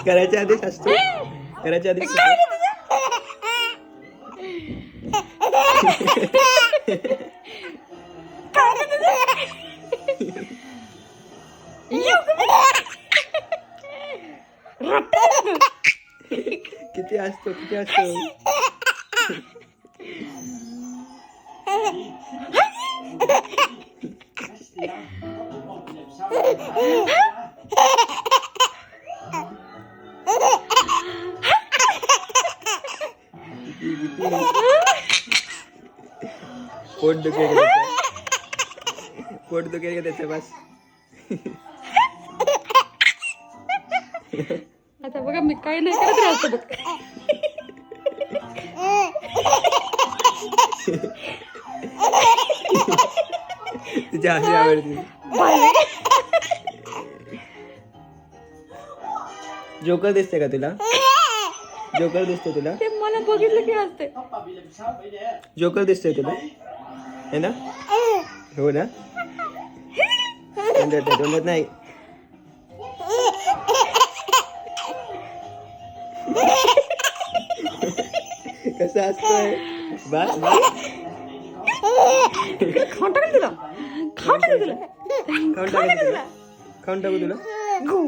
करायच्या आधीच असतो, करायच्या आधीच किती असतो, किती असतो. पोट दुखेल का त्याचं? पोट दुखेल का त्याचं? बस आता बघा मी काही नाही करत राहतो बघ. तिची हसी आवडते. जोकर दिसते का तुला? जोकर दिसते तुला? ते मला बघितलं की असते. जोकर दिसतोय तुला है ना? हो ना? तोंडात नाही. कसं असतंय? बस बस. खाऊन टाकेल तुला, खाऊन टाकेल तुला, खाऊन टाकू तुला? खाऊन टाकू तुला? गो